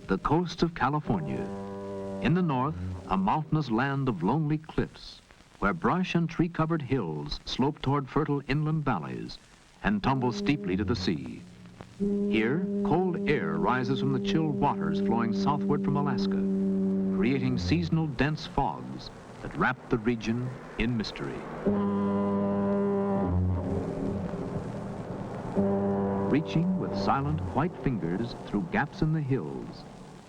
The coast of California. In the north, a mountainous land of lonely cliffs, where brush and tree-covered hills slope toward fertile inland valleys and tumble steeply to the sea. Here, cold air rises from the chill waters flowing southward from Alaska, creating seasonal dense fogs that wrap the region in mystery. Reaching with silent white fingers through gaps in the hills,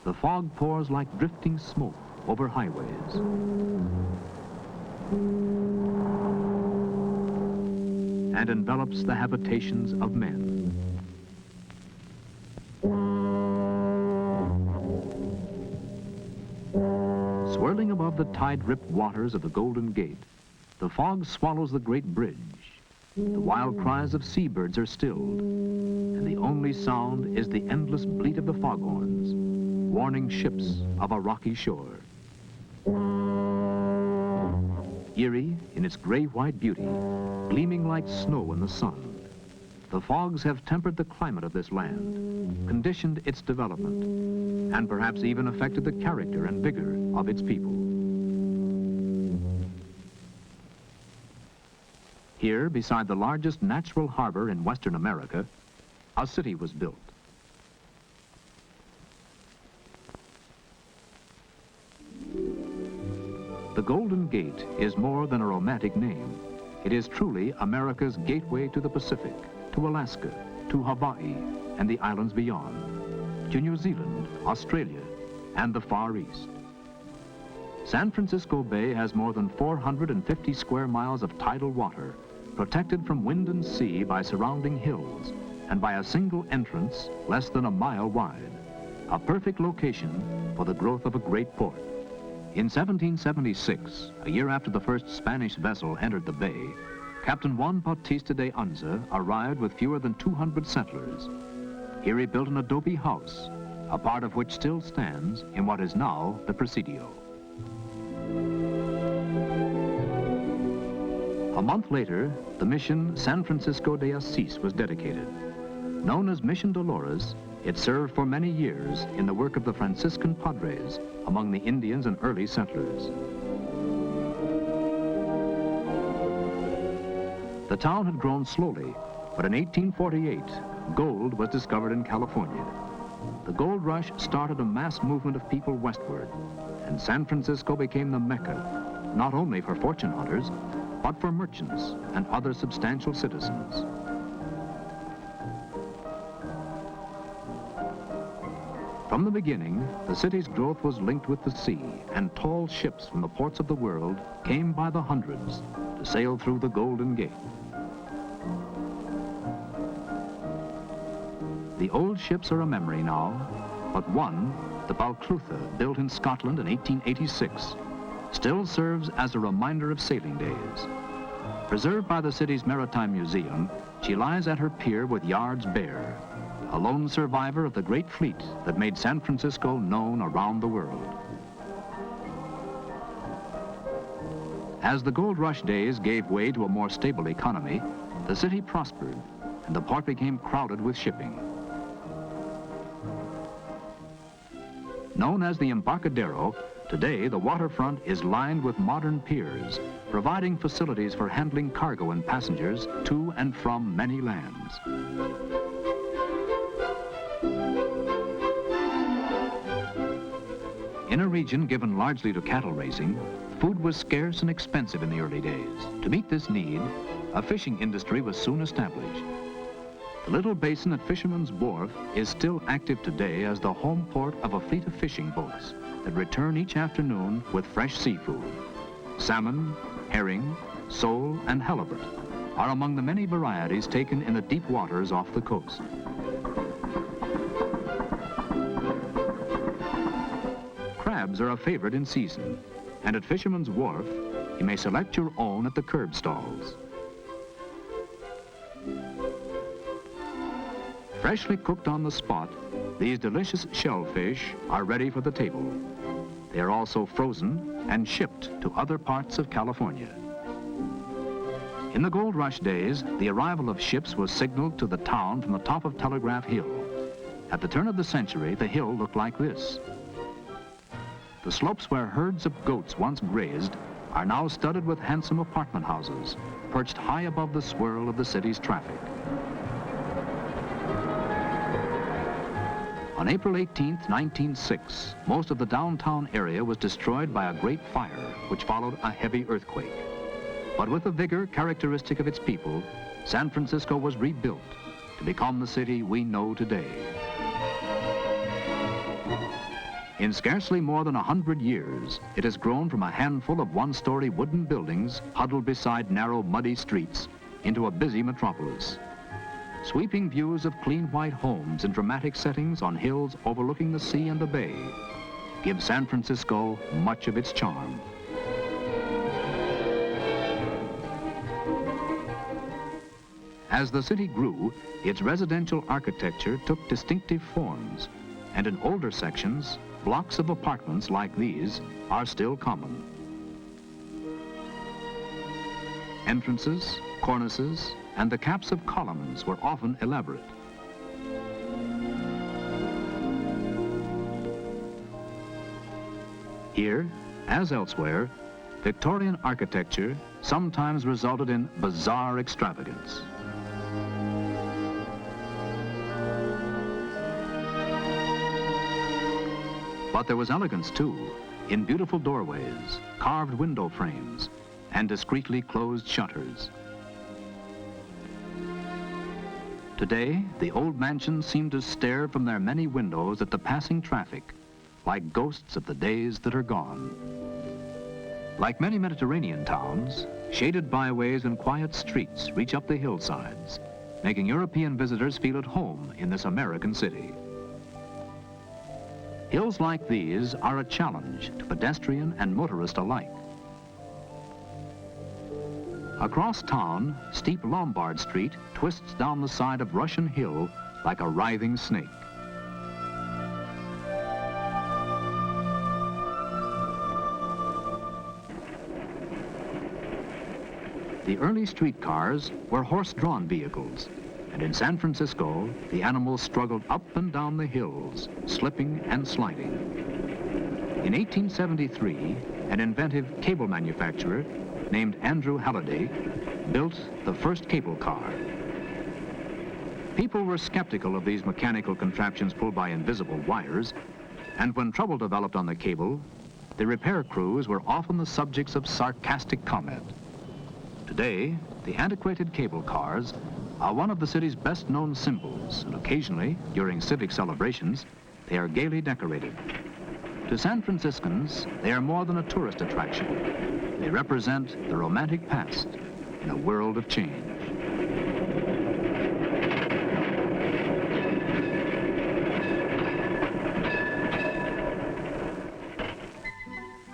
the fog pours like drifting smoke over highways. And envelops the habitations of men. Swirling above the tide-ripped waters of the Golden Gate, the fog swallows the great bridge. The wild cries of seabirds are stilled, and the only sound is the endless bleat of the foghorns, warning ships of a rocky shore. Eerie in its gray-white beauty, gleaming like snow in the sun, the fogs have tempered the climate of this land, conditioned its development, and perhaps even affected the character and vigor of its people. Here, beside the largest natural harbor in Western America, a city was built. The Golden Gate is more than a romantic name. It is truly America's gateway to the Pacific, to Alaska, to Hawaii, and the islands beyond, to New Zealand, Australia, and the Far East. San Francisco Bay has more than 450 square miles of tidal water, protected from wind and sea by surrounding hills, and by a single entrance less than a mile wide, a perfect location for the growth of a great port. In 1776, a year after the first Spanish vessel entered the bay, Captain Juan Bautista de Anza arrived with fewer than 200 settlers. Here he built an adobe house, a part of which still stands in what is now the Presidio. A month later, the mission San Francisco de Asís was dedicated. Known as Mission Dolores, it served for many years in the work of the Franciscan Padres among the Indians and early settlers. The town had grown slowly, but in 1848, gold was discovered in California. The gold rush started a mass movement of people westward, and San Francisco became the Mecca, not only for fortune hunters, but for merchants and other substantial citizens. From the beginning, the city's growth was linked with the sea, and tall ships from the ports of the world came by the hundreds to sail through the Golden Gate. The old ships are a memory now, but one, the Balclutha, built in Scotland in 1886, still serves as a reminder of sailing days. Preserved by the city's Maritime Museum, she lies at her pier with yards bare, a lone survivor of the great fleet that made San Francisco known around the world. As the gold rush days gave way to a more stable economy, the city prospered, and the port became crowded with shipping. Known as the Embarcadero, today the waterfront is lined with modern piers, providing facilities for handling cargo and passengers to and from many lands. In a region given largely to cattle raising, food was scarce and expensive in the early days. To meet this need, a fishing industry was soon established. The little basin at Fisherman's Wharf is still active today as the home port of a fleet of fishing boats that return each afternoon with fresh seafood. Salmon, herring, sole, and halibut are among the many varieties taken in the deep waters off the coast. Crabs are a favorite in season, and at Fisherman's Wharf, you may select your own at the curb stalls. Freshly cooked on the spot, these delicious shellfish are ready for the table. They are also frozen and shipped to other parts of California. In the gold rush days, the arrival of ships was signaled to the town from the top of Telegraph Hill. At the turn of the century, the hill looked like this. The slopes where herds of goats once grazed are now studded with handsome apartment houses, perched high above the swirl of the city's traffic. On April 18, 1906, most of the downtown area was destroyed by a great fire, which followed a heavy earthquake. But with the vigor characteristic of its people, San Francisco was rebuilt to become the city we know today. In scarcely more than 100 years, it has grown from a handful of one-story wooden buildings huddled beside narrow, muddy streets into a busy metropolis. Sweeping views of clean white homes in dramatic settings on hills overlooking the sea and the bay give San Francisco much of its charm. As the city grew, its residential architecture took distinctive forms, and in older sections, blocks of apartments like these are still common. Entrances, cornices, and the caps of columns were often elaborate. Here, as elsewhere, Victorian architecture sometimes resulted in bizarre extravagance. But there was elegance, too, in beautiful doorways, carved window frames, and discreetly closed shutters. Today, the old mansions seem to stare from their many windows at the passing traffic, like ghosts of the days that are gone. Like many Mediterranean towns, shaded byways and quiet streets reach up the hillsides, making European visitors feel at home in this American city. Hills like these are a challenge to pedestrian and motorist alike. Across town, steep Lombard Street twists down the side of Russian Hill like a writhing snake. The early streetcars were horse-drawn vehicles, and in San Francisco, the animals struggled up and down the hills, slipping and sliding. In 1873, an inventive cable manufacturer named Andrew Halliday built the first cable car. People were skeptical of these mechanical contraptions pulled by invisible wires, and when trouble developed on the cable, the repair crews were often the subjects of sarcastic comment. Today, the antiquated cable cars are one of the city's best-known symbols, and occasionally, during civic celebrations, they are gaily decorated. To San Franciscans, they are more than a tourist attraction. They represent the romantic past in a world of change.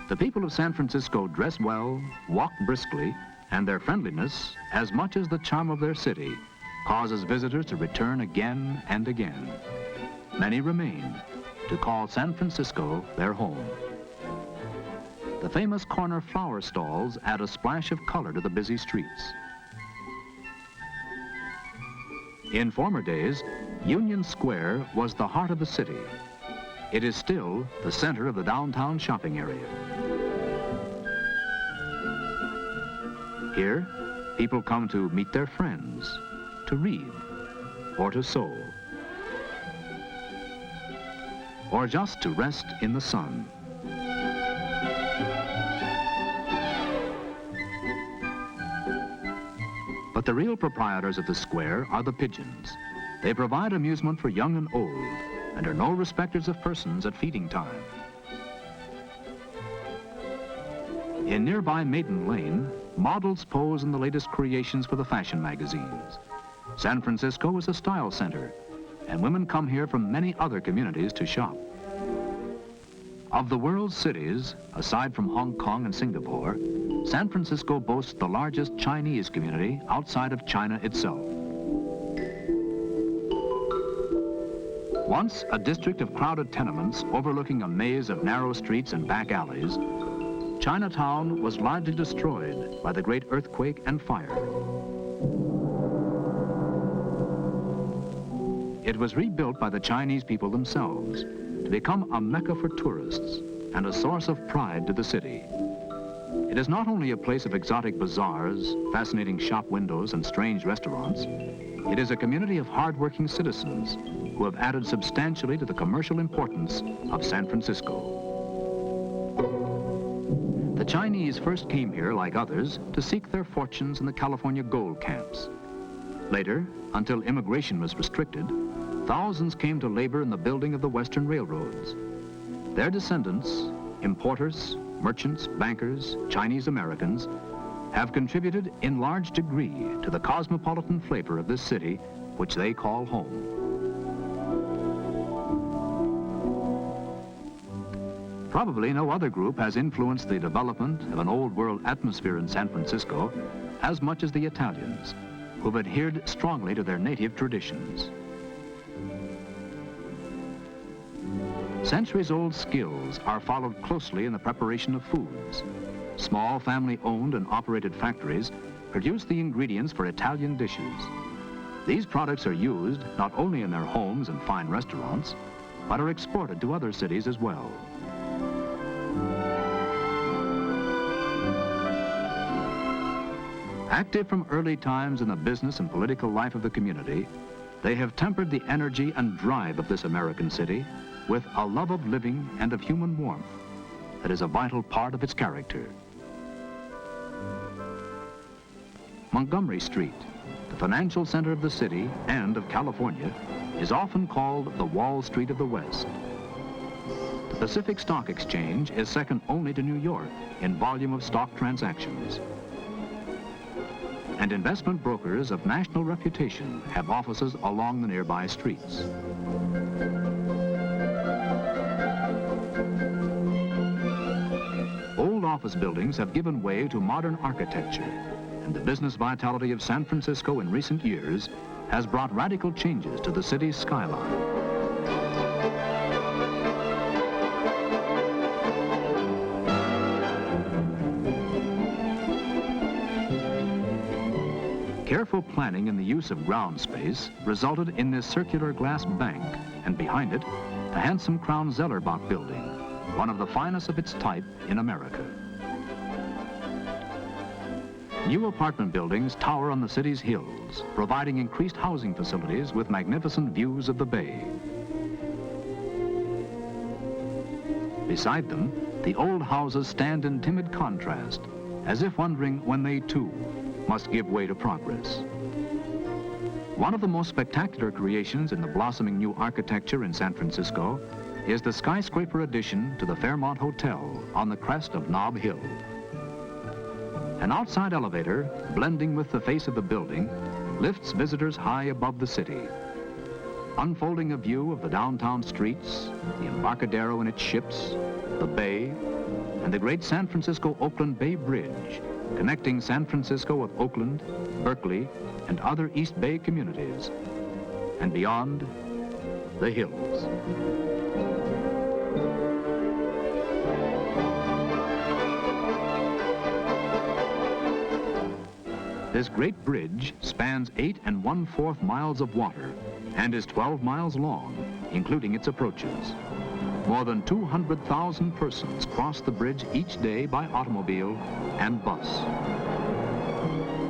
The people of San Francisco dress well, walk briskly, and their friendliness, as much as the charm of their city, causes visitors to return again and again. Many remain to call San Francisco their home. The famous corner flower stalls add a splash of color to the busy streets. In former days, Union Square was the heart of the city. It is still the center of the downtown shopping area. Here, people come to meet their friends, to read, or to sew, or just to rest in the sun. But the real proprietors of the square are the pigeons. They provide amusement for young and old, and are no respecters of persons at feeding time. In nearby Maiden Lane, models pose in the latest creations for the fashion magazines. San Francisco is a style center, and women come here from many other communities to shop. Of the world's cities, aside from Hong Kong and Singapore, San Francisco boasts the largest Chinese community outside of China itself. Once a district of crowded tenements overlooking a maze of narrow streets and back alleys, Chinatown was largely destroyed by the great earthquake and fire. It was rebuilt by the Chinese people themselves to become a mecca for tourists and a source of pride to the city. It is not only a place of exotic bazaars, fascinating shop windows, and strange restaurants. It is a community of hard-working citizens who have added substantially to the commercial importance of San Francisco. The Chinese first came here, like others, to seek their fortunes in the California gold camps. Later, until immigration was restricted, thousands came to labor in the building of the Western railroads. Their descendants, importers, merchants, bankers, Chinese Americans, have contributed in large degree to the cosmopolitan flavor of this city, which they call home. Probably no other group has influenced the development of an old world atmosphere in San Francisco as much as the Italians, who've adhered strongly to their native traditions. Centuries-old skills are followed closely in the preparation of foods. Small family-owned and operated factories produce the ingredients for Italian dishes. These products are used not only in their homes and fine restaurants, but are exported to other cities as well. Active from early times in the business and political life of the community, they have tempered the energy and drive of this American city with a love of living and of human warmth that is a vital part of its character. Montgomery Street, the financial center of the city and of California, is often called the Wall Street of the West. The Pacific Stock Exchange is second only to New York in volume of stock transactions. And investment brokers of national reputation have offices along the nearby streets. Old office buildings have given way to modern architecture, and the business vitality of San Francisco in recent years has brought radical changes to the city's skyline. Careful planning in the use of ground space resulted in this circular glass bank, and behind it, the handsome Crown Zellerbach building, one of the finest of its type in America. New apartment buildings tower on the city's hills, providing increased housing facilities with magnificent views of the bay. Beside them, the old houses stand in timid contrast, as if wondering when they too must give way to progress. One of the most spectacular creations in the blossoming new architecture in San Francisco is the skyscraper addition to the Fairmont Hotel on the crest of Nob Hill. An outside elevator, blending with the face of the building, lifts visitors high above the city, unfolding a view of the downtown streets, the Embarcadero and its ships, the bay, and the great San Francisco-Oakland Bay Bridge, connecting San Francisco with Oakland, Berkeley, and other East Bay communities, and beyond, the hills. This great bridge spans 8 1/4 miles of water and is 12 miles long, including its approaches. More than 200,000 persons cross the bridge each day by automobile and bus.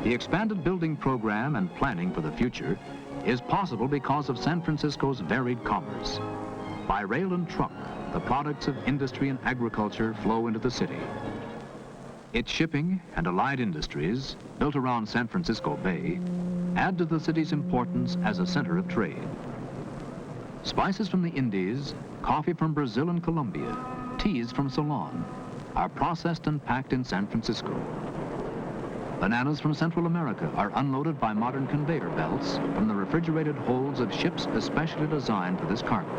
The expanded building program and planning for the future is possible because of San Francisco's varied commerce. By rail and truck, the products of industry and agriculture flow into the city. Its shipping and allied industries, built around San Francisco Bay, add to the city's importance as a center of trade. Spices from the Indies, coffee from Brazil and Colombia, teas from Ceylon, are processed and packed in San Francisco. Bananas from Central America are unloaded by modern conveyor belts from the refrigerated holds of ships especially designed for this cargo.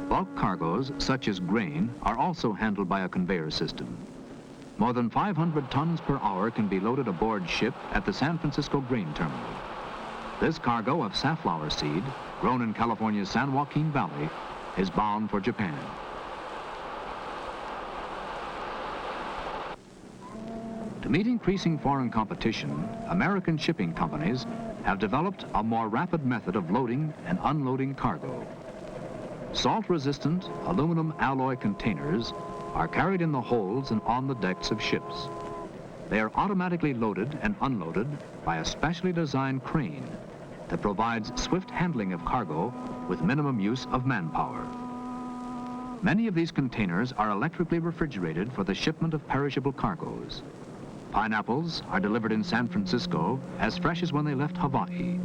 Bulk cargoes, such as grain, are also handled by a conveyor system. More than 500 tons per hour can be loaded aboard ship at the San Francisco grain terminal. This cargo of safflower seed, grown in California's San Joaquin Valley, is bound for Japan. To meet increasing foreign competition, American shipping companies have developed a more rapid method of loading and unloading cargo. Salt-resistant aluminum alloy containers are carried in the holds and on the decks of ships. They are automatically loaded and unloaded by a specially designed crane that provides swift handling of cargo with minimum use of manpower. Many of these containers are electrically refrigerated for the shipment of perishable cargoes. Pineapples are delivered in San Francisco as fresh as when they left Hawaii,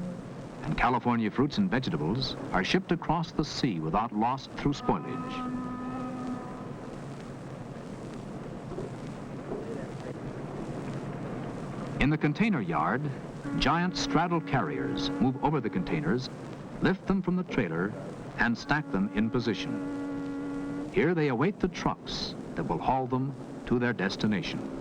and California fruits and vegetables are shipped across the sea without loss through spoilage. In the container yard, giant straddle carriers move over the containers, lift them from the trailer, and stack them in position. Here they await the trucks that will haul them to their destination.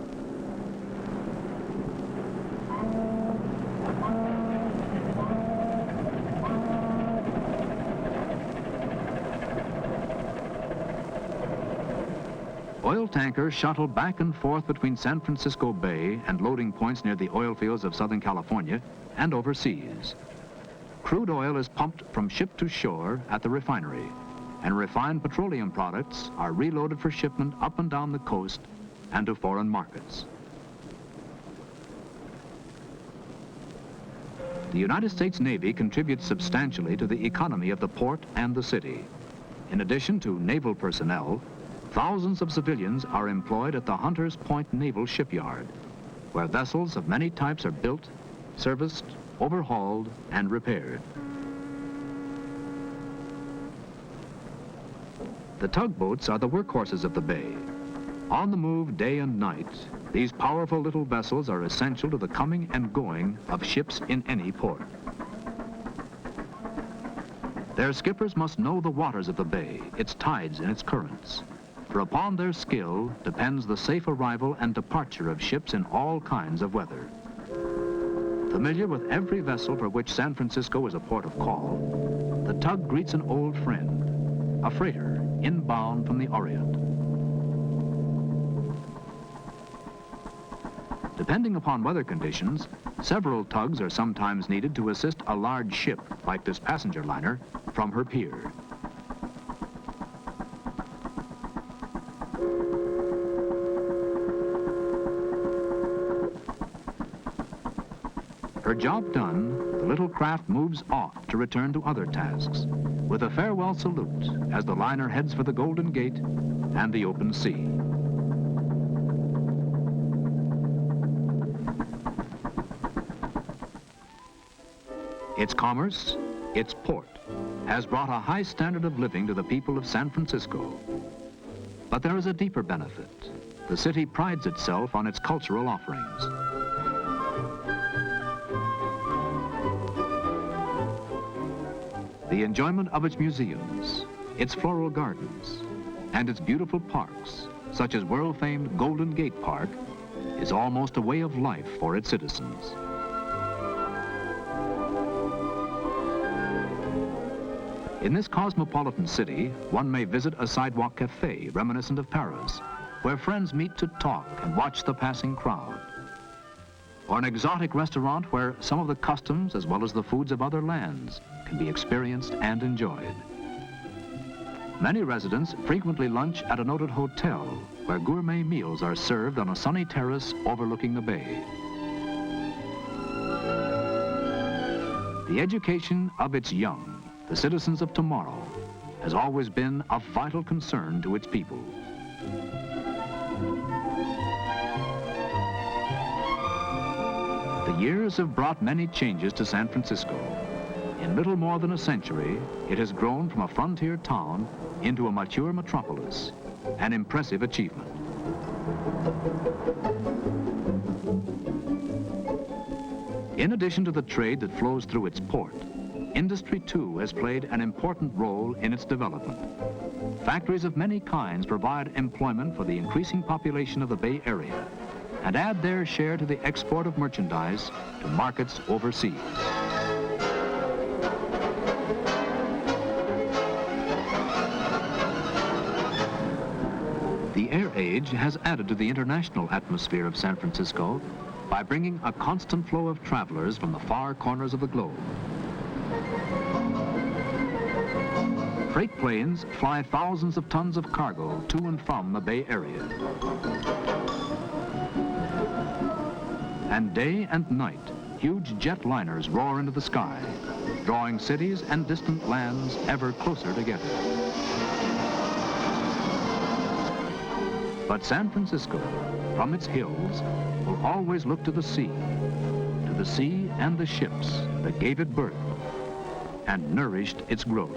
Oil tankers shuttle back and forth between San Francisco Bay and loading points near the oil fields of Southern California and overseas. Crude oil is pumped from ship to shore at the refinery, and refined petroleum products are reloaded for shipment up and down the coast and to foreign markets. The United States Navy contributes substantially to the economy of the port and the city. In addition to naval personnel, thousands of civilians are employed at the Hunters Point Naval Shipyard, where vessels of many types are built, serviced, overhauled, and repaired. The tugboats are the workhorses of the bay. On the move day and night, these powerful little vessels are essential to the coming and going of ships in any port. Their skippers must know the waters of the bay, its tides and its currents, for upon their skill depends the safe arrival and departure of ships in all kinds of weather. Familiar with every vessel for which San Francisco is a port of call, the tug greets an old friend, a freighter inbound from the Orient. Depending upon weather conditions, several tugs are sometimes needed to assist a large ship, like this passenger liner, from her pier. Her job done, the little craft moves off to return to other tasks, with a farewell salute as the liner heads for the Golden Gate and the open sea. Its commerce, its port, has brought a high standard of living to the people of San Francisco. But there is a deeper benefit. The city prides itself on its cultural offerings. The enjoyment of its museums, its floral gardens, and its beautiful parks, such as world-famed Golden Gate Park, is almost a way of life for its citizens. In this cosmopolitan city, one may visit a sidewalk cafe reminiscent of Paris, where friends meet to talk and watch the passing crowd. Or an exotic restaurant where some of the customs as well as the foods of other lands can be experienced and enjoyed. Many residents frequently lunch at a noted hotel where gourmet meals are served on a sunny terrace overlooking the bay. The education of its young, the citizens of tomorrow, has always been of vital concern to its people. The years have brought many changes to San Francisco. In little more than a century, it has grown from a frontier town into a mature metropolis, an impressive achievement. In addition to the trade that flows through its port, industry too has played an important role in its development. Factories of many kinds provide employment for the increasing population of the Bay Area and add their share to the export of merchandise to markets overseas. The air age has added to the international atmosphere of San Francisco by bringing a constant flow of travelers from the far corners of the globe. Freight planes fly thousands of tons of cargo to and from the Bay Area. And day and night, huge jetliners roar into the sky, drawing cities and distant lands ever closer together. But San Francisco, from its hills, will always look to the sea and the ships that gave it birth and nourished its growth.